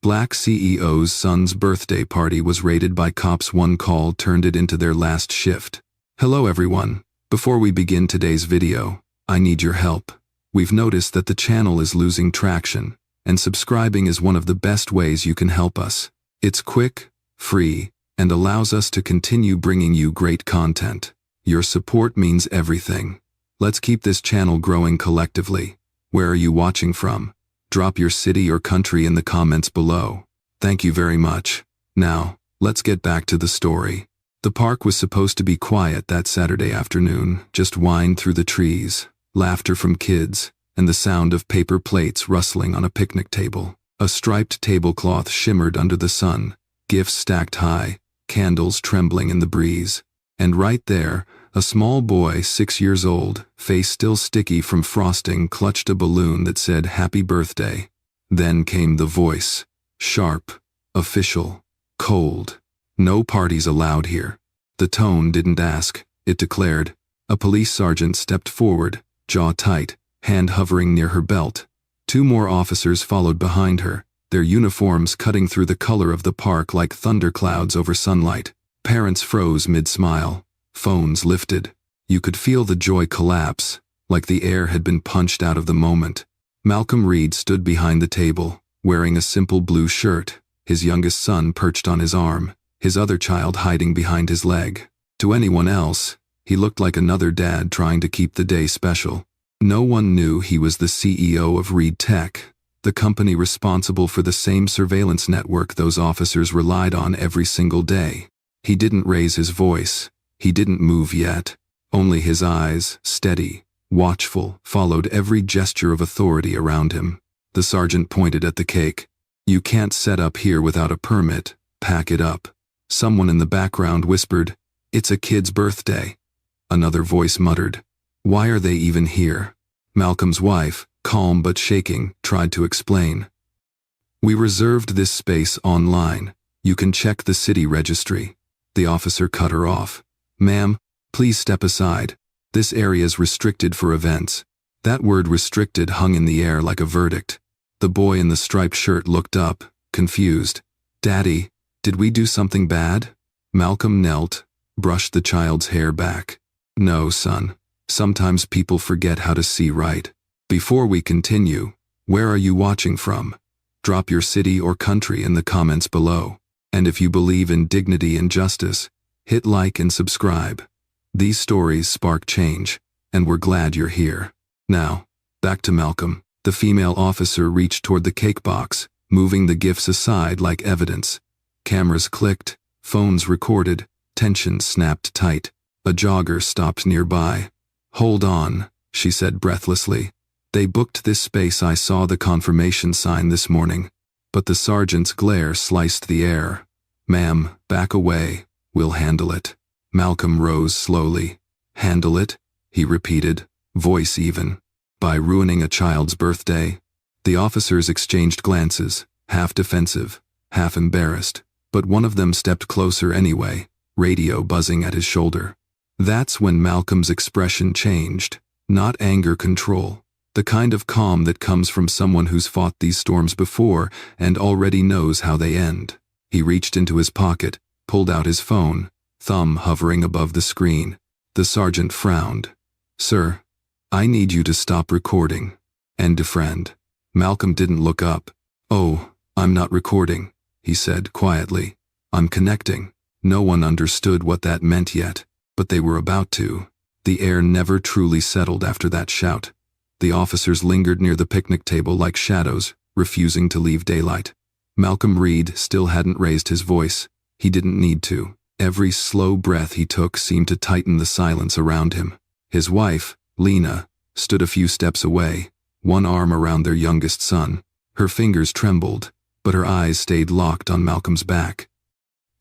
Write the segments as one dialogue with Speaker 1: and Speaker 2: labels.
Speaker 1: Black CEO's son's birthday party was raided by cops. One call turned it into their last shift. Hello everyone. Before we begin today's video, I need your help. We've noticed that the channel is losing traction, and subscribing is one of the best ways you can help us. It's quick, free, and allows us to continue bringing you great content. Your support means everything. Let's keep this channel growing collectively. Where are you watching from? Drop your city or country in the comments below. Thank you very much. Now, let's get back to the story. The park was supposed to be quiet that Saturday afternoon, just wind through the trees, laughter from kids, and the sound of paper plates rustling on a picnic table. A striped tablecloth shimmered under the sun, gifts stacked high, candles trembling in the breeze. And right there, a small boy, 6 years old, face still sticky from frosting, clutched a balloon that said "Happy Birthday." Then came the voice. Sharp, official, cold. No parties allowed here. The tone didn't ask, it declared. A police sergeant stepped forward, jaw tight, hand hovering near her belt. 2 more officers followed behind her, their uniforms cutting through the color of the park like thunderclouds over sunlight. Parents froze mid-smile. Phones lifted. You could feel the joy collapse, like the air had been punched out of the moment. Malcolm Reed stood behind the table, wearing a simple blue shirt, his youngest son perched on his arm, his other child hiding behind his leg. To anyone else, he looked like another dad trying to keep the day special. No one knew he was the CEO of Reed Tech, the company responsible for the same surveillance network those officers relied on every single day. He didn't raise his voice. He didn't move yet. Only his eyes, steady, watchful, followed every gesture of authority around him. The sergeant pointed at the cake. "You can't set up here without a permit. Pack it up." Someone in the background whispered, "It's a kid's birthday." Another voice muttered, "Why are they even here?" Malcolm's wife, calm but shaking, tried to explain. "We reserved this space online. You can check the city registry." The officer cut her off. "Ma'am, please step aside. This area's restricted for events." That word "restricted" hung in the air like a verdict. The boy in the striped shirt looked up, confused. "Daddy, did we do something bad?" Malcolm knelt, brushed the child's hair back. "No, son. Sometimes people forget how to see right. Before we continue, where are you watching from? Drop your city or country in the comments below. And if you believe in dignity and justice, hit like and subscribe. These stories spark change, and we're glad you're here. Now, back to Malcolm. The female officer reached toward the cake box, moving the gifts aside like evidence. Cameras clicked, phones recorded, tension snapped tight. A jogger stopped nearby. "Hold on," she said breathlessly. "They booked this space. I saw the confirmation sign this morning." But the sergeant's glare sliced the air. "Ma'am, back away. We'll handle it." Malcolm rose slowly. "Handle it?" he repeated, voice even. "By ruining a child's birthday?" The officers exchanged glances, half defensive, half embarrassed, but one of them stepped closer anyway, radio buzzing at his shoulder. That's when Malcolm's expression changed. Not anger, control. The kind of calm that comes from someone who's fought these storms before and already knows how they end. He reached into his pocket, pulled out his phone, thumb hovering above the screen. The sergeant frowned. "Sir, I need you to stop recording. And defriend." Malcolm didn't look up. "Oh, I'm not recording," he said quietly. "I'm connecting." No one understood what that meant yet, but they were about to. The air never truly settled after that shout. The officers lingered near the picnic table like shadows, refusing to leave daylight. Malcolm Reed still hadn't raised his voice. He didn't need to. Every slow breath he took seemed to tighten the silence around him. His wife, Lena, stood a few steps away, one arm around their youngest son. Her fingers trembled, but her eyes stayed locked on Malcolm's back.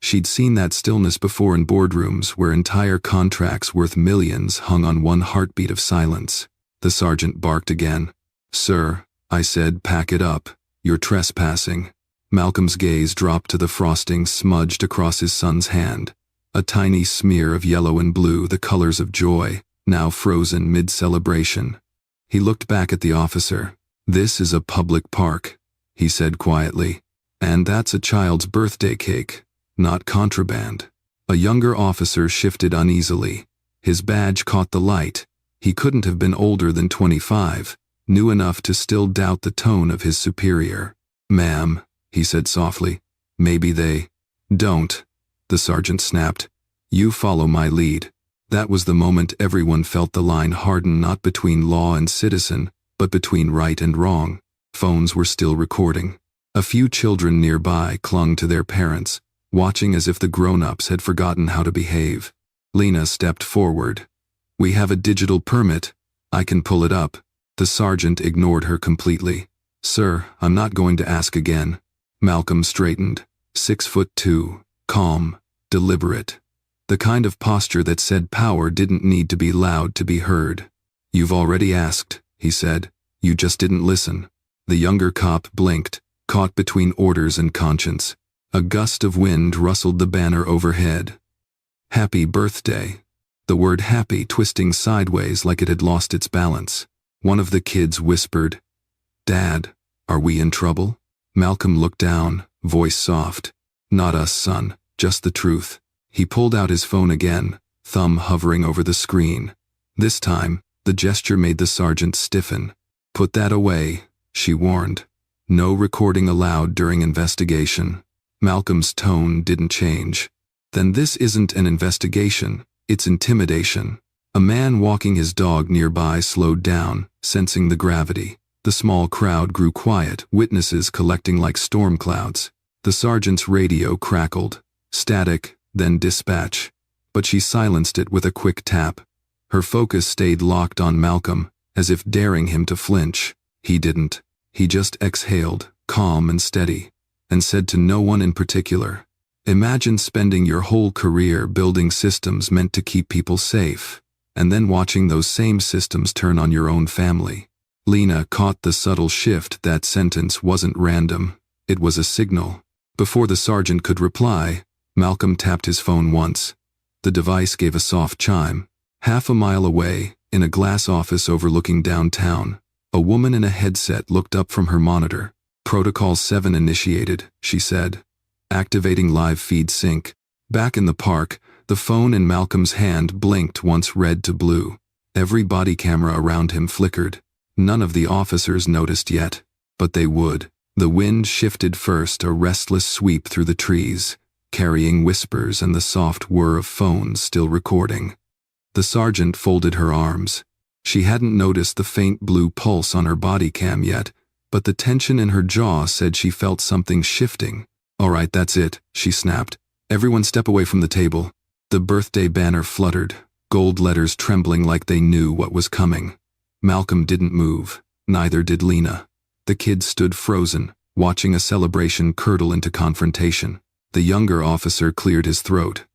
Speaker 1: She'd seen that stillness before in boardrooms where entire contracts worth millions hung on one heartbeat of silence. The sergeant barked again. "Sir," I said, "pack it up. You're trespassing." Malcolm's gaze dropped to the frosting smudged across his son's hand. A tiny smear of yellow and blue, the colors of joy, now frozen mid-celebration. He looked back at the officer. "This is a public park," he said quietly. And that's a child's birthday cake, not contraband. A younger officer shifted uneasily. His badge caught the light. He couldn't have been older than 25, knew enough to still doubt the tone of his superior. "Ma'am," he said softly, "maybe they—" "Don't," the sergeant snapped. "You follow my lead." That was the moment everyone felt the line harden, not between law and citizen, but between right and wrong. Phones were still recording. A few children nearby clung to their parents, watching as if the grown-ups had forgotten how to behave. Lena stepped forward. "We have a digital permit. I can pull it up." The sergeant ignored her completely. "Sir, I'm not going to ask again." Malcolm straightened. 6'2", calm, deliberate. The kind of posture that said power didn't need to be loud to be heard. "You've already asked," he said. "You just didn't listen." The younger cop blinked, caught between orders and conscience. A gust of wind rustled the banner overhead. "Happy birthday." The word happy twisting sideways like it had lost its balance. One of the kids whispered, "Dad, are we in trouble?" Malcolm looked down, voice soft. "Not us, son, just the truth." He pulled out his phone again, thumb hovering over the screen. This time, the gesture made the sergeant stiffen. "Put that away," she warned. "No recording allowed during investigation." Malcolm's tone didn't change. "Then this isn't an investigation, it's intimidation." A man walking his dog nearby slowed down, sensing the gravity. The small crowd grew quiet, witnesses collecting like storm clouds. The sergeant's radio crackled. Static, then dispatch. But she silenced it with a quick tap. Her focus stayed locked on Malcolm, as if daring him to flinch. He didn't. He just exhaled, calm and steady, and said to no one in particular, "Imagine spending your whole career building systems meant to keep people safe, and then watching those same systems turn on your own family." Lena caught the subtle shift. That sentence wasn't random. It was a signal. Before the sergeant could reply, Malcolm tapped his phone once. The device gave a soft chime. Half a mile away, in a glass office overlooking downtown, a woman in a headset looked up from her monitor. "Protocol 7 initiated," she said. "Activating live feed sync." Back in the park, the phone in Malcolm's hand blinked once red to blue. Every body camera around him flickered. None of the officers noticed yet, but they would. The wind shifted first, a restless sweep through the trees, carrying whispers and the soft whir of phones still recording. The sergeant folded her arms. She hadn't noticed the faint blue pulse on her body cam yet, but the tension in her jaw said she felt something shifting. "All right, that's it," she snapped. "Everyone step away from the table." The birthday banner fluttered, gold letters trembling like they knew what was coming. Malcolm didn't move, neither did Lena. The kids stood frozen, watching a celebration curdle into confrontation. The younger officer cleared his throat.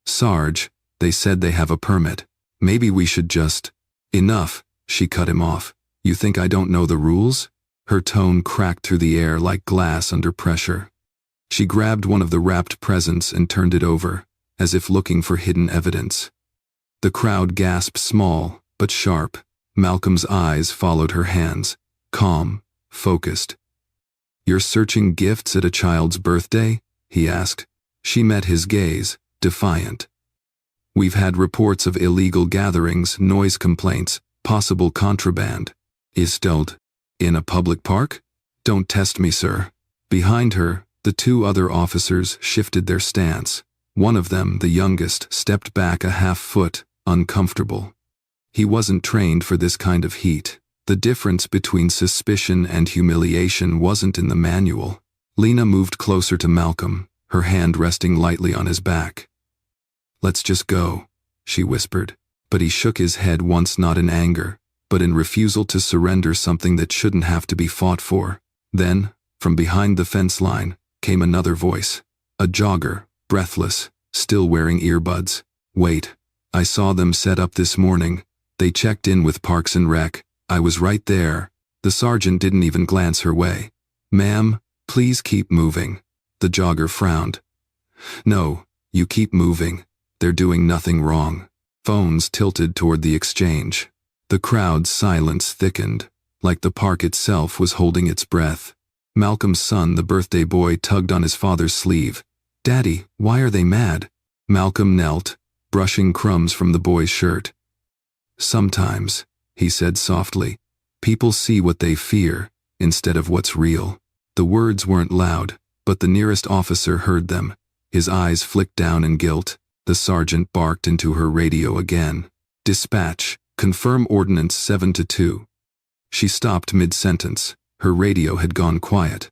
Speaker 1: "Sarge, they said they have a permit. Maybe we should just—" "Enough," she cut him off. "You think I don't know the rules?" Her tone cracked through the air like glass under pressure. She grabbed one of the wrapped presents and turned it over, as if looking for hidden evidence. The crowd gasped, small but sharp. Malcolm's eyes followed her hands, calm, focused. "You're searching gifts at a child's birthday?" he asked. She met his gaze, defiant. "We've had reports of illegal gatherings, noise complaints, possible contraband." "Isteld. In a public park?" "Don't test me, sir." Behind her, the two other officers shifted their stance. One of them, the youngest, stepped back a half-foot, uncomfortable. He wasn't trained for this kind of heat. The difference between suspicion and humiliation wasn't in the manual. Lena moved closer to Malcolm, her hand resting lightly on his back. "Let's just go," she whispered. But he shook his head once, not in anger, but in refusal to surrender something that shouldn't have to be fought for. Then, from behind the fence line, came another voice. A jogger, breathless, still wearing earbuds. "Wait, I saw them set up this morning. They checked in with Parks and Rec. I was right there." The sergeant didn't even glance her way. "Ma'am, please keep moving." The jogger frowned. "No, you keep moving. They're doing nothing wrong." Phones tilted toward the exchange. The crowd's silence thickened, like the park itself was holding its breath. Malcolm's son, the birthday boy, tugged on his father's sleeve. "Daddy, why are they mad?" Malcolm knelt, brushing crumbs from the boy's shirt. "Sometimes," he said softly, "people see what they fear instead of what's real." The words weren't loud, but the nearest officer heard them. His eyes flicked down in guilt. The sergeant barked into her radio again. "Dispatch, confirm Ordnance 7-2. She stopped mid-sentence. Her radio had gone quiet.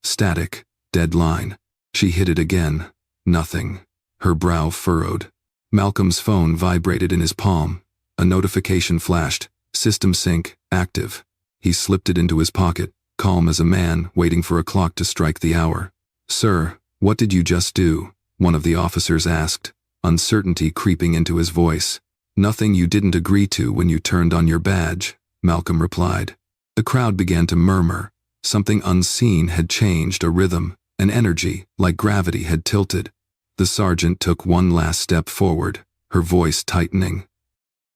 Speaker 1: Static, dead line. She hit it again. Nothing. Her brow furrowed. Malcolm's phone vibrated in his palm. A notification flashed. "System sync, active." He slipped it into his pocket, calm as a man waiting for a clock to strike the hour. "Sir, what did you just do?" one of the officers asked, uncertainty creeping into his voice. "Nothing you didn't agree to when you turned on your badge," Malcolm replied. The crowd began to murmur. Something unseen had changed, a rhythm, an energy, like gravity, had tilted. The sergeant took one last step forward, her voice tightening.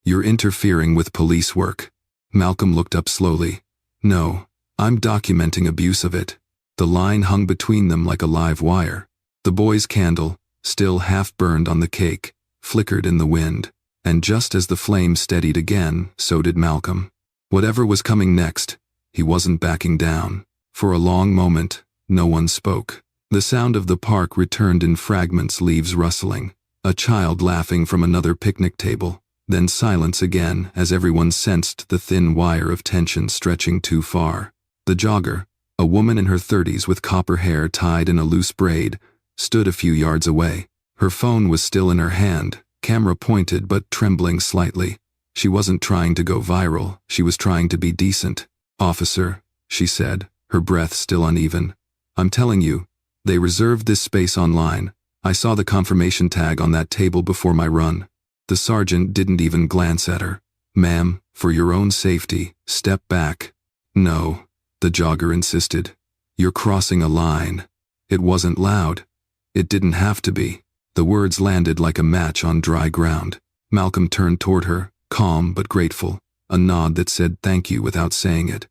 Speaker 1: "You're interfering with police work." Malcolm looked up slowly. "No, I'm documenting abuse of it." The line hung between them like a live wire. The boy's candle, still half burned on the cake, flickered in the wind, and just as the flame steadied again, so did Malcolm. Whatever was coming next, he wasn't backing down. For a long moment, no one spoke. The sound of the park returned in fragments, leaves rustling, a child laughing from another picnic table, then silence again as everyone sensed the thin wire of tension stretching too far. The jogger, a woman in her 30s with copper hair tied in a loose braid, stood a few yards away. Her phone was still in her hand, camera pointed but trembling slightly. She wasn't trying to go viral, she was trying to be decent. "Officer," she said, her breath still uneven, "I'm telling you, they reserved this space online. I saw the confirmation tag on that table before my run." The sergeant didn't even glance at her. "Ma'am, for your own safety, step back." "No," the jogger insisted. "You're crossing a line." It wasn't loud. It didn't have to be. The words landed like a match on dry ground. Malcolm turned toward her, calm but grateful, a nod that said thank you without saying it.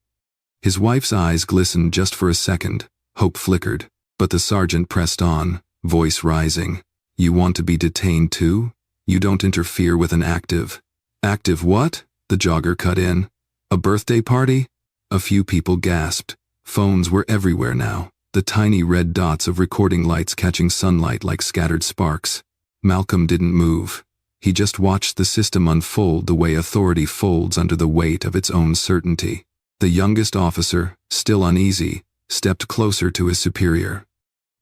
Speaker 1: His wife's eyes glistened just for a second, hope flickered, but the sergeant pressed on, voice rising. "You want to be detained too? You don't interfere with an active." "Active what?" the jogger cut in. "A birthday party?" A few people gasped. Phones were everywhere now, the tiny red dots of recording lights catching sunlight like scattered sparks. Malcolm didn't move. He just watched the system unfold the way authority folds under the weight of its own certainty. The youngest officer, still uneasy, stepped closer to his superior.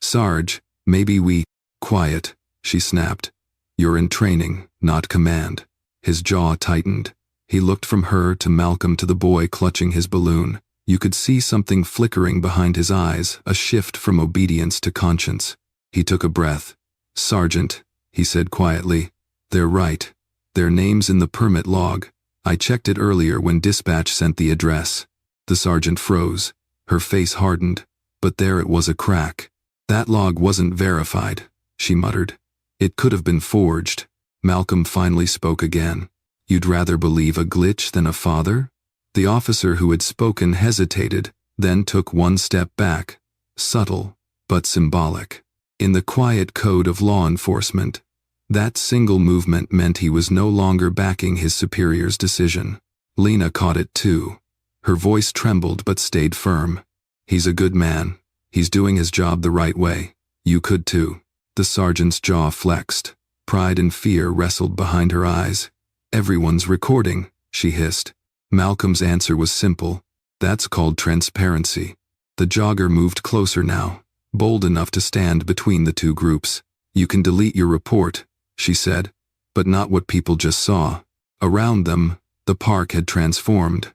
Speaker 1: "Sarge, maybe we—" "Quiet," she snapped. "You're in training, not command." His jaw tightened. He looked from her to Malcolm to the boy clutching his balloon. You could see something flickering behind his eyes, a shift from obedience to conscience. He took a breath. "Sergeant," he said quietly, "they're right. Their name's in the permit log. I checked it earlier when dispatch sent the address." The sergeant froze. Her face hardened, but there it was, a crack. "That log wasn't verified," she muttered. "It could have been forged." Malcolm finally spoke again. "You'd rather believe a glitch than a father?" The officer who had spoken hesitated, then took one step back, subtle but symbolic. In the quiet code of law enforcement, that single movement meant he was no longer backing his superior's decision. Lena caught it too. Her voice trembled but stayed firm. "He's a good man. He's doing his job the right way. You could too." The sergeant's jaw flexed. Pride and fear wrestled behind her eyes. "Everyone's recording," she hissed. Malcolm's answer was simple. "That's called transparency." The jogger moved closer now, bold enough to stand between the two groups. "You can delete your report," she said, "but not what people just saw." Around them, the park had transformed.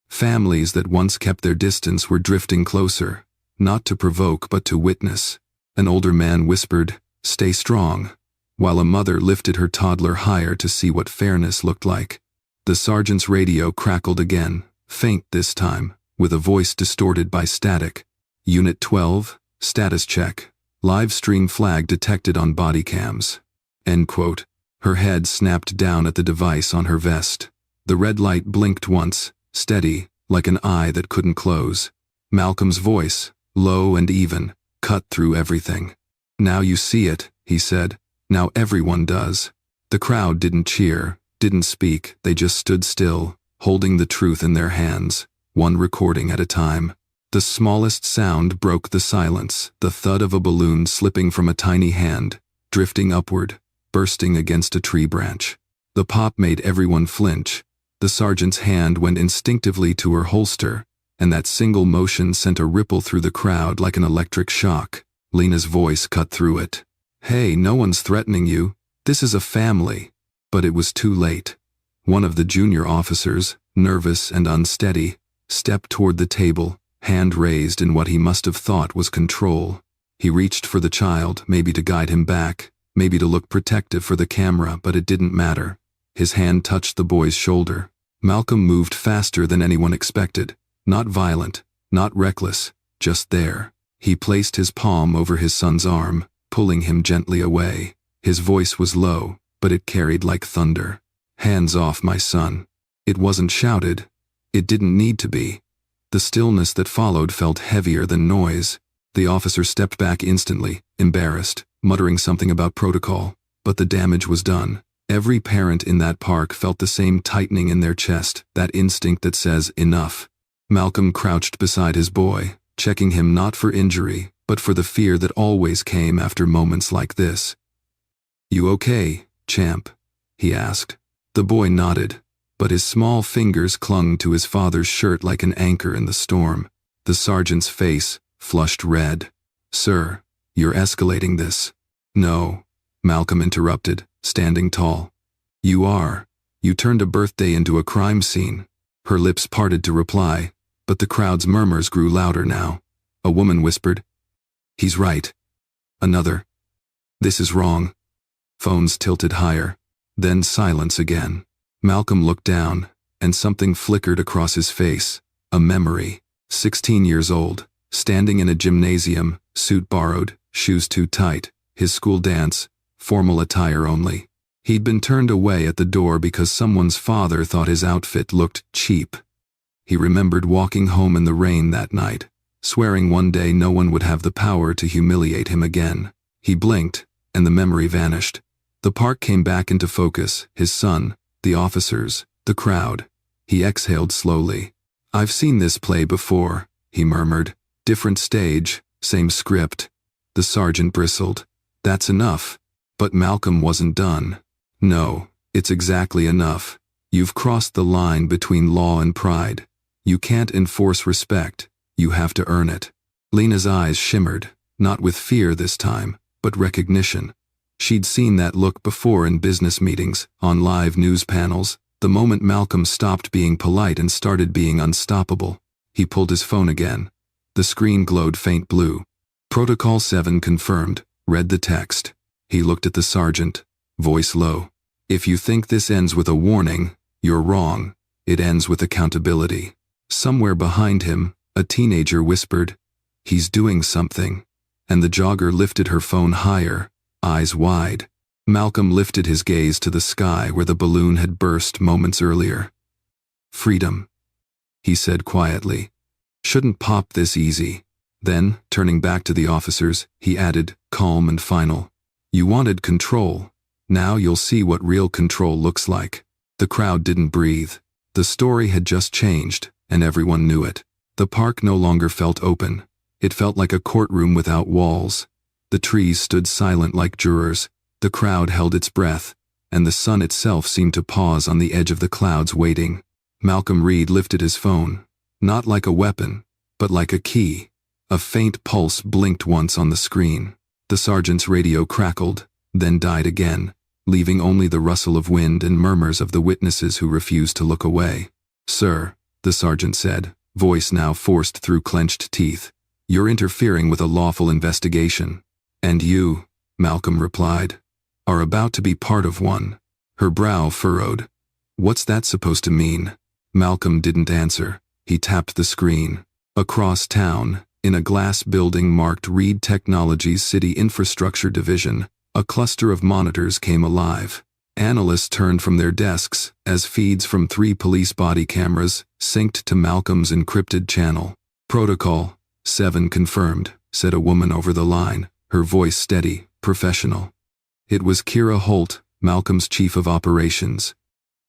Speaker 1: Families that once kept their distance were drifting closer, not to provoke but to witness. An older man whispered, "Stay strong," while a mother lifted her toddler higher to see what fairness looked like. The sergeant's radio crackled again, faint this time, with a voice distorted by static. "Unit 12, status check. Live stream flag detected on body cams." End quote. Her head snapped down at the device on her vest. The red light blinked once, steady, like an eye that couldn't close. Malcolm's voice, low and even, cut through everything. "Now you see it," he said. "Now everyone does." The crowd didn't cheer, didn't speak, they just stood still, holding the truth in their hands, one recording at a time. The smallest sound broke the silence, the thud of a balloon slipping from a tiny hand, drifting upward, bursting against a tree branch. The pop made everyone flinch. The sergeant's hand went instinctively to her holster, and that single motion sent a ripple through the crowd like an electric shock. Lena's voice cut through it. "Hey, no one's threatening you. This is a family." But it was too late. One of the junior officers, nervous and unsteady, stepped toward the table, hand raised in what he must have thought was control. He reached for the child, maybe to guide him back, maybe to look protective for the camera, but it didn't matter. His hand touched the boy's shoulder. Malcolm moved faster than anyone expected. Not violent, not reckless, just there. He placed his palm over his son's arm, pulling him gently away. His voice was low, but it carried like thunder. "Hands off, my son." It wasn't shouted. It didn't need to be. The stillness that followed felt heavier than noise. The officer stepped back instantly, embarrassed, muttering something about protocol. But the damage was done. Every parent in that park felt the same tightening in their chest, that instinct that says, enough. Malcolm crouched beside his boy, checking him not for injury, but for the fear that always came after moments like this. "You okay, champ?" he asked. The boy nodded, but his small fingers clung to his father's shirt like an anchor in the storm. The sergeant's face flushed red. "Sir, you're escalating this." "No," Malcolm interrupted, standing tall. "You are. You turned a birthday into a crime scene." Her lips parted to reply, but the crowd's murmurs grew louder now. A woman whispered, "He's right." Another, "This is wrong." Phones tilted higher. Then silence again. Malcolm looked down, and something flickered across his face. A memory. 16 years old, standing in a gymnasium, suit borrowed, shoes too tight, his school dance, formal attire only. He'd been turned away at the door because someone's father thought his outfit looked cheap. He remembered walking home in the rain that night, swearing one day no one would have the power to humiliate him again. He blinked, and the memory vanished. The park came back into focus, his son, the officers, the crowd. He exhaled slowly. "I've seen this play before," he murmured. "Different stage, same script." The sergeant bristled. "That's enough." But Malcolm wasn't done. "No, it's exactly enough. You've crossed the line between law and pride. You can't enforce respect. You have to earn it." Lena's eyes shimmered, not with fear this time, but recognition. She'd seen that look before in business meetings, on live news panels, the moment Malcolm stopped being polite and started being unstoppable. He pulled his phone again. The screen glowed faint blue. "Protocol 7 confirmed," read the text. He looked at the sergeant, voice low. "If you think this ends with a warning, you're wrong. It ends with accountability." Somewhere behind him, a teenager whispered, "He's doing something." And the jogger lifted her phone higher, eyes wide. Malcolm lifted his gaze to the sky where the balloon had burst moments earlier. "Freedom," he said quietly. "Shouldn't pop this easy." Then, turning back to the officers, he added, calm and final, "You wanted control. Now you'll see what real control looks like." The crowd didn't breathe. The story had just changed, and everyone knew it. The park no longer felt open. It felt like a courtroom without walls. The trees stood silent like jurors, the crowd held its breath, and the sun itself seemed to pause on the edge of the clouds waiting. Malcolm Reed lifted his phone, not like a weapon, but like a key. A faint pulse blinked once on the screen. The sergeant's radio crackled, then died again, leaving only the rustle of wind and murmurs of the witnesses who refused to look away. "Sir," the sergeant said, voice now forced through clenched teeth, "you're interfering with a lawful investigation." "And you," Malcolm replied, "are about to be part of one." Her brow furrowed. "What's that supposed to mean?" Malcolm didn't answer. He tapped the screen. Across town, in a glass building marked Reed Technologies City Infrastructure Division, a cluster of monitors came alive. Analysts turned from their desks as feeds from 3 police body cameras synced to Malcolm's encrypted channel. Protocol 7 confirmed, said a woman over the line, her voice steady, professional. It was Kira Holt, Malcolm's chief of operations.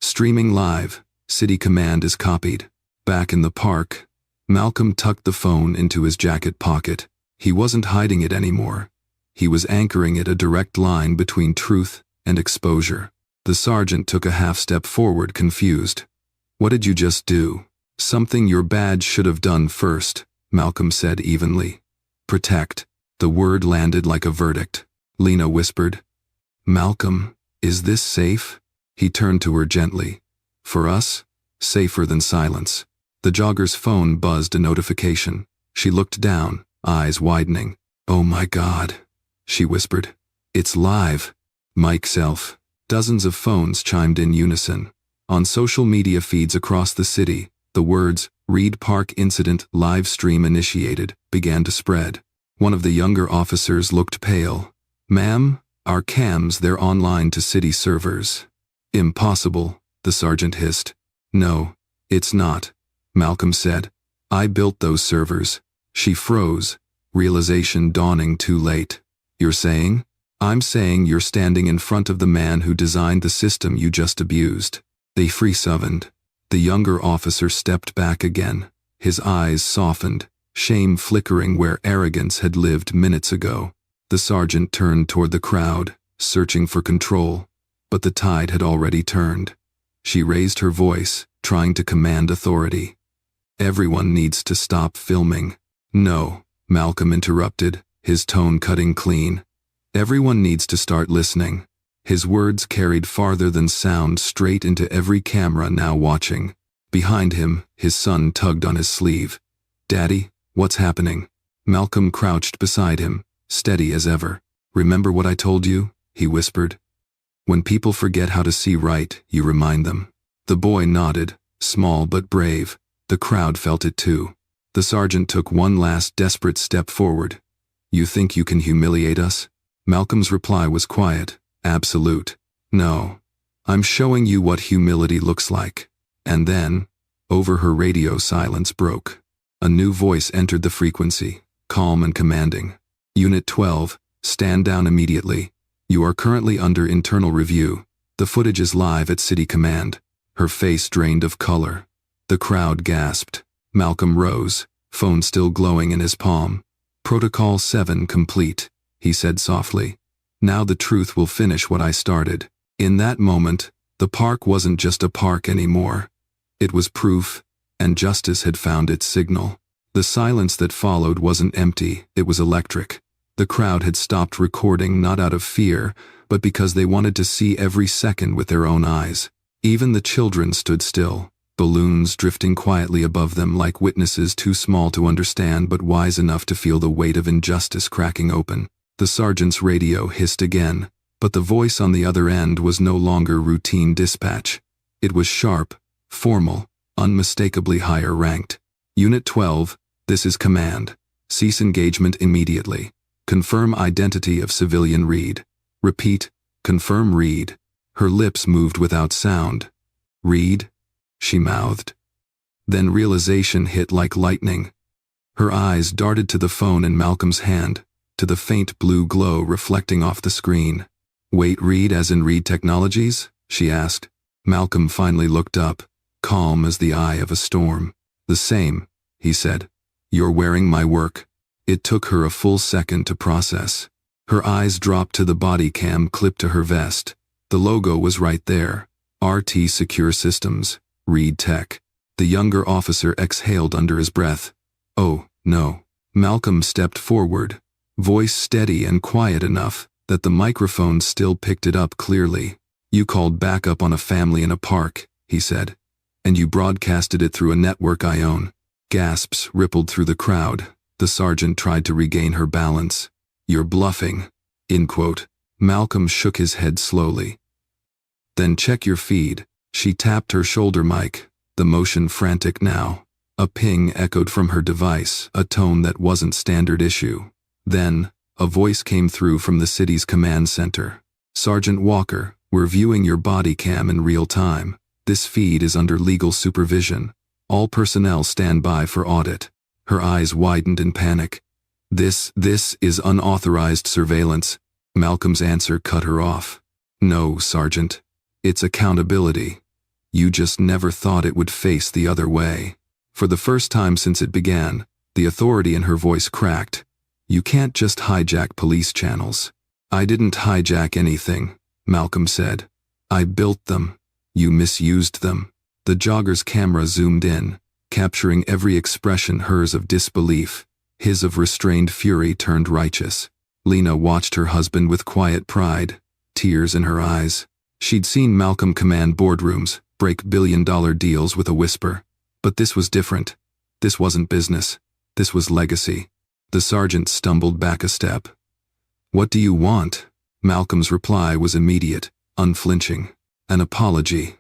Speaker 1: Streaming live, City Command is copied. Back in the park, Malcolm tucked the phone into his jacket pocket. He wasn't hiding it anymore. He was anchoring it a direct line between truth and exposure. The sergeant took a half step forward, confused. What did you just do? Something your badge should have done first, Malcolm said evenly. Protect. The word landed like a verdict. Lena whispered. Malcolm, is this safe? He turned to her gently. For us, safer than silence. The jogger's phone buzzed a notification. She looked down, eyes widening. Oh my God, she whispered. It's live. Mike Self. Dozens of phones chimed in unison. On social media feeds across the city, the words, Reed Park Incident live stream initiated, began to spread. One of the younger officers looked pale. Ma'am, our cams, they're online to city servers. Impossible, the sergeant hissed. No, it's not, Malcolm said. I built those servers. She froze, realization dawning too late. You're saying? I'm saying you're standing in front of the man who designed the system you just abused. They free-summoned. The younger officer stepped back again, his eyes softened, shame flickering where arrogance had lived minutes ago. The sergeant turned toward the crowd, searching for control, but the tide had already turned. She raised her voice, trying to command authority. Everyone needs to stop filming. No, Malcolm interrupted, his tone cutting clean. Everyone needs to start listening. His words carried farther than sound straight into every camera now watching. Behind him, his son tugged on his sleeve. Daddy, what's happening? Malcolm crouched beside him, steady as ever. Remember what I told you? He whispered. When people forget how to see right, you remind them. The boy nodded, small but brave. The crowd felt it too. The sergeant took one last desperate step forward. You think you can humiliate us? Malcolm's reply was quiet, absolute. No. I'm showing you what humility looks like. And then, over her radio, silence broke. A new voice entered the frequency, calm and commanding. Unit 12, stand down immediately. You are currently under internal review. The footage is live at City Command. Her face drained of color. The crowd gasped. Malcolm rose, phone still glowing in his palm. Protocol 7 complete, he said softly. Now the truth will finish what I started. In that moment, the park wasn't just a park anymore. It was proof, and justice had found its signal. The silence that followed wasn't empty, it was electric. The crowd had stopped recording not out of fear, but because they wanted to see every second with their own eyes. Even the children stood still, balloons drifting quietly above them like witnesses too small to understand but wise enough to feel the weight of injustice cracking open. The sergeant's radio hissed again, but the voice on the other end was no longer routine dispatch. It was sharp, formal, unmistakably higher ranked. Unit 12, this is command. Cease engagement immediately. Confirm identity of civilian Reed. Repeat, confirm Reed. Her lips moved without sound. Reed? She mouthed. Then realization hit like lightning. Her eyes darted to the phone in Malcolm's hand, to the faint blue glow reflecting off the screen. Wait, Reed as in Reed Technologies? She asked. Malcolm finally looked up, calm as the eye of a storm. The same, he said. You're wearing my work. It took her a full second to process. Her eyes dropped to the body cam clipped to her vest. The logo was right there. RT Secure Systems, Reed Tech. The younger officer exhaled under his breath. Oh, no. Malcolm stepped forward, voice steady and quiet enough that the microphone still picked it up clearly. You called backup on a family in a park, he said. And you broadcasted it through a network I own. Gasps rippled through the crowd. The sergeant tried to regain her balance. You're bluffing. End quote. Malcolm shook his head slowly. Then check your feed. She tapped her shoulder mic, the motion frantic now. A ping echoed from her device, a tone that wasn't standard issue. Then, a voice came through from the city's command center. Sergeant Walker, we're viewing your body cam in real time. This feed is under legal supervision. All personnel stand by for audit. Her eyes widened in panic. This is unauthorized surveillance. Malcolm's answer cut her off. No, Sergeant. It's accountability. You just never thought it would face the other way. For the first time since it began, the authority in her voice cracked. You can't just hijack police channels. I didn't hijack anything, Malcolm said. I built them. You misused them. The jogger's camera zoomed in, capturing every expression, hers of disbelief, his of restrained fury turned righteous. Lena watched her husband with quiet pride, tears in her eyes. She'd seen Malcolm command boardrooms, break billion-dollar deals with a whisper. But this was different. This wasn't business. This was legacy. The sergeant stumbled back a step. What do you want? Malcolm's reply was immediate, unflinching. An apology,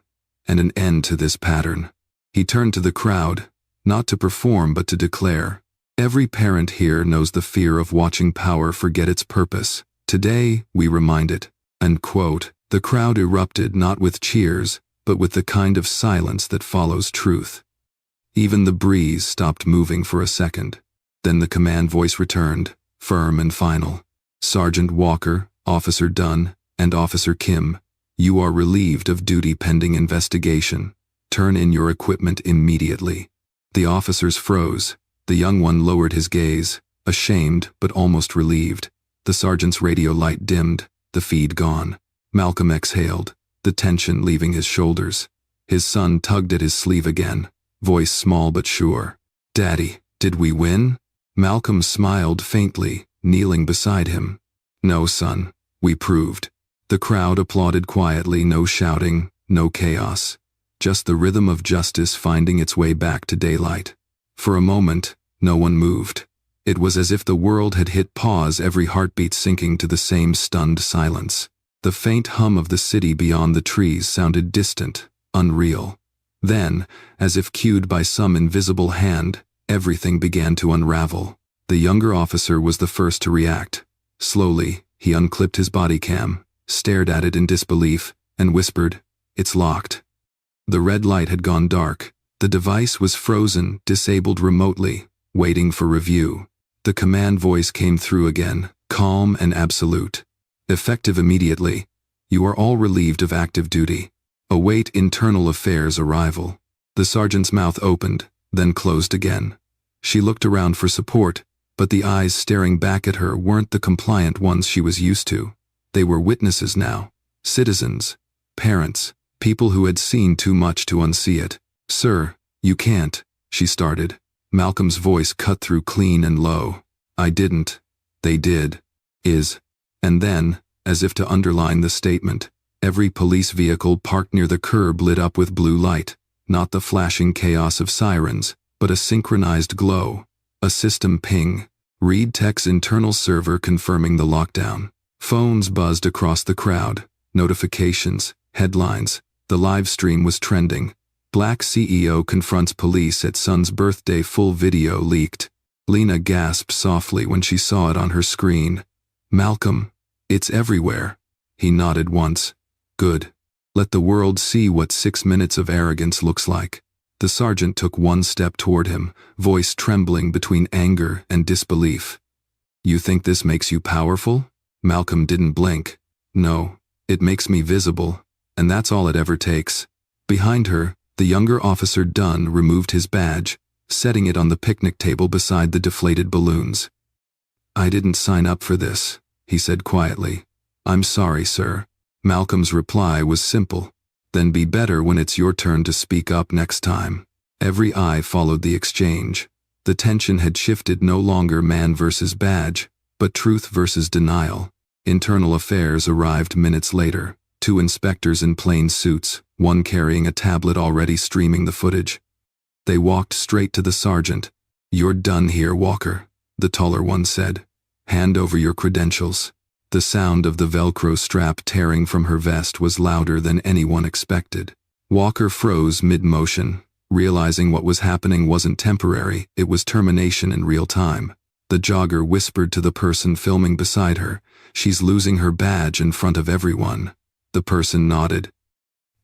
Speaker 1: and an end to this pattern. He turned to the crowd, not to perform but to declare. Every parent here knows the fear of watching power forget its purpose. Today, we remind it. And quote, the crowd erupted not with cheers, but with the kind of silence that follows truth. Even the breeze stopped moving for a second. Then the command voice returned, firm and final. Sergeant Walker, Officer Dunn, and Officer Kim, you are relieved of duty pending investigation. Turn in your equipment immediately. The officers froze. The young one lowered his gaze, ashamed but almost relieved. The sergeant's radio light dimmed, the feed gone. Malcolm exhaled, the tension leaving his shoulders. His son tugged at his sleeve again, voice small but sure. Daddy, did we win? Malcolm smiled faintly, kneeling beside him. No, son, we proved. The crowd applauded quietly, no shouting, no chaos. Just the rhythm of justice finding its way back to daylight. For a moment, no one moved. It was as if the world had hit pause, every heartbeat sinking to the same stunned silence. The faint hum of the city beyond the trees sounded distant, unreal. Then, as if cued by some invisible hand, everything began to unravel. The younger officer was the first to react. Slowly, he unclipped his body cam, stared at it in disbelief, and whispered, "It's locked." The red light had gone dark. The device was frozen, disabled remotely, waiting for review. The command voice came through again, calm and absolute. Effective immediately. You are all relieved of active duty. Await internal affairs arrival. The sergeant's mouth opened, then closed again. She looked around for support, but the eyes staring back at her weren't the compliant ones she was used to. They were witnesses now. Citizens. Parents. People who had seen too much to unsee it. Sir, you can't, she started. Malcolm's voice cut through clean and low. I didn't. They did. And then, as if to underline the statement, every police vehicle parked near the curb lit up with blue light, not the flashing chaos of sirens, but a synchronized glow. A system ping. Read Tech's internal server confirming the lockdown. Phones buzzed across the crowd. Notifications, headlines. The live stream was trending. Black CEO confronts police at son's birthday, full video leaked. Lena gasped softly when she saw it on her screen. Malcolm, it's everywhere. He nodded once. Good. Let the world see what 6 minutes of arrogance looks like. The sergeant took one step toward him, voice trembling between anger and disbelief. You think this makes you powerful? Malcolm didn't blink. No, it makes me visible, and that's all it ever takes. Behind her, the younger Officer Dunn removed his badge, setting it on the picnic table beside the deflated balloons. I didn't sign up for this, he said quietly. I'm sorry, sir. Malcolm's reply was simple. Then be better when it's your turn to speak up next time. Every eye followed the exchange. The tension had shifted, no longer man versus badge, but truth versus denial. Internal affairs arrived minutes later. 2 inspectors in plain suits, one carrying a tablet already streaming the footage. They walked straight to the sergeant. You're done here, Walker, the taller one said. Hand over your credentials. The sound of the Velcro strap tearing from her vest was louder than anyone expected. Walker froze mid-motion, realizing what was happening wasn't temporary, it was termination in real time. The jogger whispered to the person filming beside her, "She's losing her badge in front of everyone." The person nodded.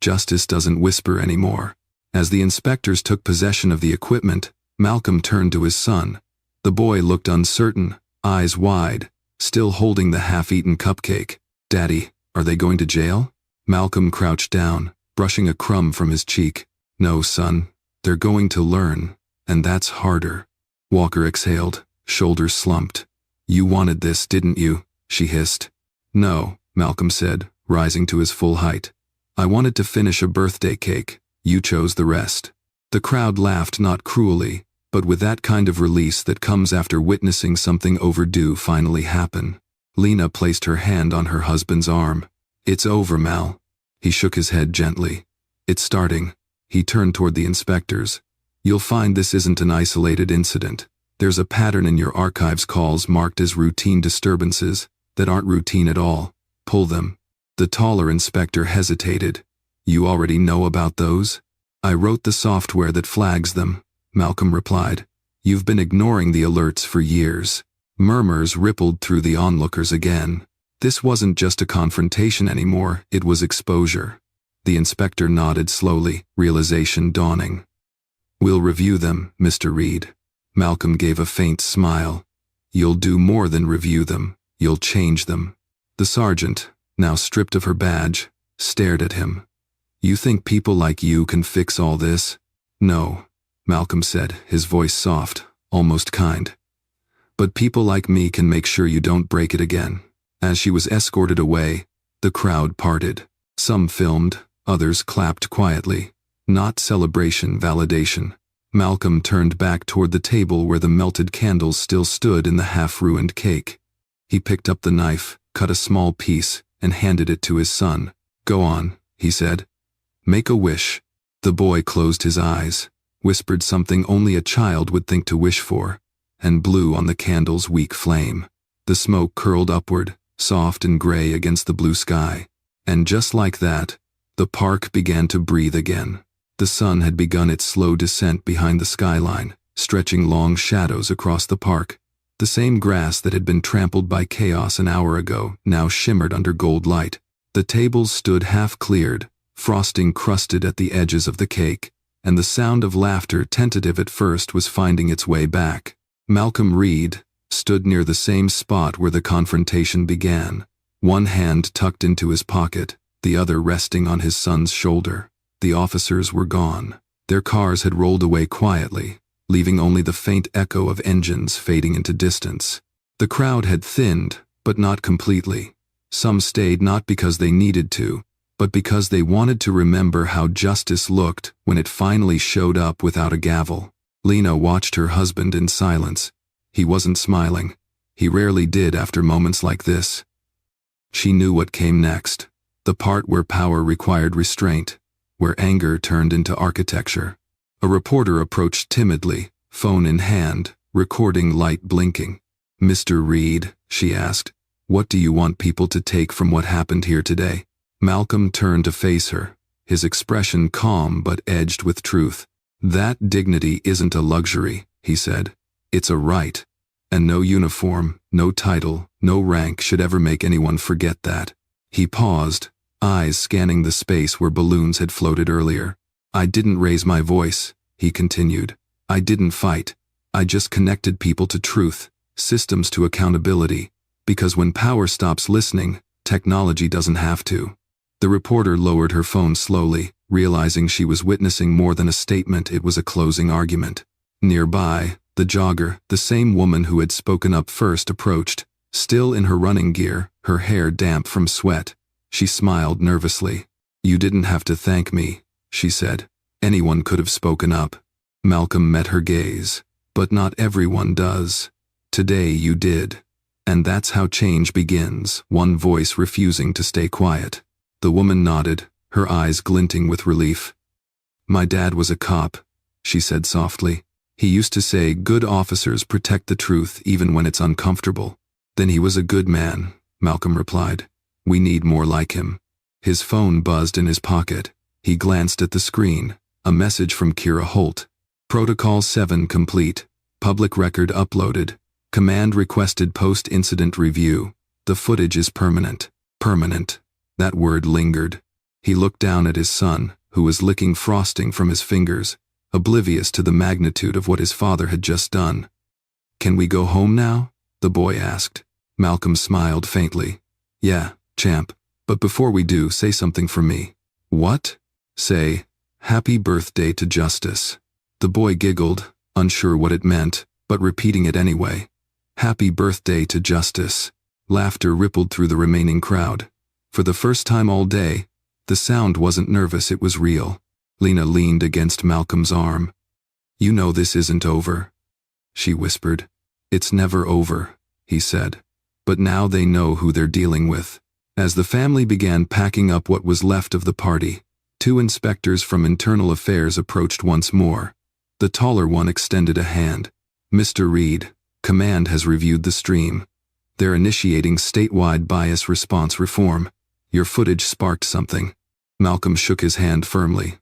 Speaker 1: Justice doesn't whisper anymore. As the inspectors took possession of the equipment, Malcolm turned to his son. The boy looked uncertain, eyes wide, still holding the half-eaten cupcake. "Daddy, are they going to jail?" Malcolm crouched down, brushing a crumb from his cheek. "No, son. They're going to learn, and that's harder." Walker exhaled, shoulders slumped. "You wanted this, didn't you?" she hissed. "No," Malcolm said, rising to his full height. "I wanted to finish a birthday cake. You chose the rest." The crowd laughed, not cruelly, but with that kind of release that comes after witnessing something overdue finally happen. Lena placed her hand on her husband's arm. "It's over, Mal." He shook his head gently. "It's starting." He turned toward the inspectors. "You'll find this isn't an isolated incident. There's a pattern in your archives calls marked as routine disturbances that aren't routine at all. Pull them." The taller inspector hesitated. "You already know about those?" "I wrote the software that flags them," Malcolm replied. "You've been ignoring the alerts for years." Murmurs rippled through the onlookers again. This wasn't just a confrontation anymore, it was exposure. The inspector nodded slowly, realization dawning. "We'll review them, Mr. Reed." Malcolm gave a faint smile. "You'll do more than review them, you'll change them." The sergeant, now stripped of her badge, stared at him. "You think people like you can fix all this?" "No," Malcolm said, his voice soft, almost kind. "But people like me can make sure you don't break it again." As she was escorted away, the crowd parted. Some filmed, others clapped quietly. Not celebration, validation. Malcolm turned back toward the table where the melted candles still stood in the half-ruined cake. He picked up the knife, cut a small piece, and handed it to his son. "Go on," he said. "Make a wish." The boy closed his eyes, whispered something only a child would think to wish for, and blew on the candle's weak flame. The smoke curled upward, soft and gray against the blue sky. And just like that, the park began to breathe again. The sun had begun its slow descent behind the skyline, stretching long shadows across the park. The same grass that had been trampled by chaos an hour ago now shimmered under gold light. The tables stood half-cleared, frosting crusted at the edges of the cake, and the sound of laughter, tentative at first, was finding its way back. Malcolm Reed stood near the same spot where the confrontation began, one hand tucked into his pocket, the other resting on his son's shoulder. The officers were gone. Their cars had rolled away quietly, leaving only the faint echo of engines fading into distance. The crowd had thinned, but not completely. Some stayed not because they needed to, but because they wanted to remember how justice looked when it finally showed up without a gavel. Lena watched her husband in silence. He wasn't smiling. He rarely did after moments like this. She knew what came next, the part where power required restraint, where anger turned into architecture. A reporter approached timidly, phone in hand, recording light blinking. "Mr. Reed," she asked, "what do you want people to take from what happened here today?" Malcolm turned to face her, his expression calm but edged with truth. "That dignity isn't a luxury," he said. "It's a right. And no uniform, no title, no rank should ever make anyone forget that." He paused, eyes scanning the space where balloons had floated earlier. "I didn't raise my voice," he continued. "I didn't fight. I just connected people to truth, systems to accountability, because when power stops listening, technology doesn't have to." The reporter lowered her phone slowly, realizing she was witnessing more than a statement, it was a closing argument. Nearby, the jogger, the same woman who had spoken up first, approached, still in her running gear, her hair damp from sweat. She smiled nervously. "You didn't have to thank me," she said. "Anyone could have spoken up." Malcolm met her gaze. "But not everyone does. Today you did. And that's how change begins," one voice refusing to stay quiet. The woman nodded, her eyes glinting with relief. "My dad was a cop," she said softly. "He used to say good officers protect the truth even when it's uncomfortable." "Then he was a good man," Malcolm replied. "We need more like him." His phone buzzed in his pocket. He glanced at the screen, a message from Kira Holt. "Protocol 7 complete. Public record uploaded. Command requested post-incident review. The footage is permanent." Permanent. That word lingered. He looked down at his son, who was licking frosting from his fingers. oblivious to the magnitude of what his father had just done. "Can we go home now?" the boy asked. Malcolm smiled faintly. "Yeah, champ, but before we do, say something for me." "What?" "Say, happy birthday to Justice." The boy giggled, unsure what it meant, but repeating it anyway. "Happy birthday to Justice." Laughter rippled through the remaining crowd. For the first time all day, the sound wasn't nervous, it was real. Lena leaned against Malcolm's arm. "You know this isn't over," she whispered. "It's never over," he said. But now they know who they're dealing with. As the family began packing up what was left of the party, 2 inspectors from Internal Affairs approached once more. The taller one extended a hand. "Mr. Reed, Command has reviewed the stream. They're initiating statewide bias response reform. Your footage sparked something." Malcolm shook his hand firmly.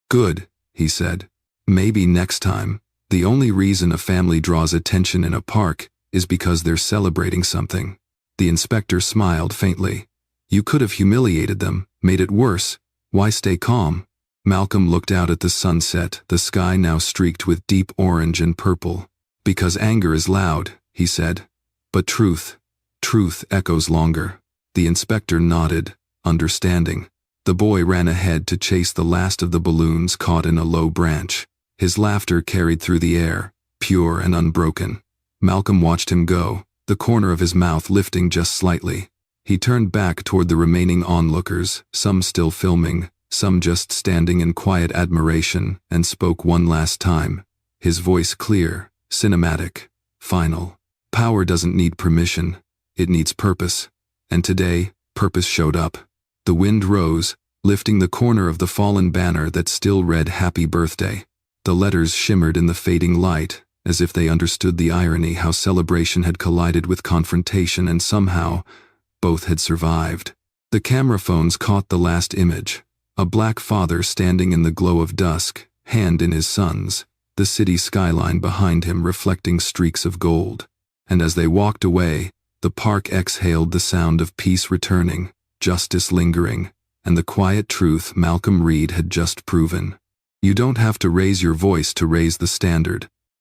Speaker 1: "Good," he said. "Maybe next time. The only reason a family draws attention in a park is because they're celebrating something." The inspector smiled faintly. "You could have humiliated them, made it worse. Why stay calm?" Malcolm looked out at the sunset, the sky now streaked with deep orange and purple. "Because anger is loud," he said. "But truth echoes longer." The inspector nodded, understanding. The boy ran ahead to chase the last of the balloons caught in a low branch. His laughter carried through the air, pure and unbroken. Malcolm watched him go, the corner of his mouth lifting just slightly. He turned back toward the remaining onlookers, some still filming, some just standing in quiet admiration, and spoke one last time. His voice clear, cinematic, final. "Power doesn't need permission, it needs purpose." And today, purpose showed up. The wind rose, lifting the corner of the fallen banner that still read "Happy Birthday." The letters shimmered in the fading light, as if they understood the irony, how celebration had collided with confrontation and somehow, both had survived. The camera phones caught the last image. A black father standing in the glow of dusk, hand in his son's, the city skyline behind him reflecting streaks of gold. And as they walked away, the park exhaled the sound of peace returning, justice lingering, and the quiet truth Malcolm Reed had just proven. You don't have to raise your voice to raise the standard.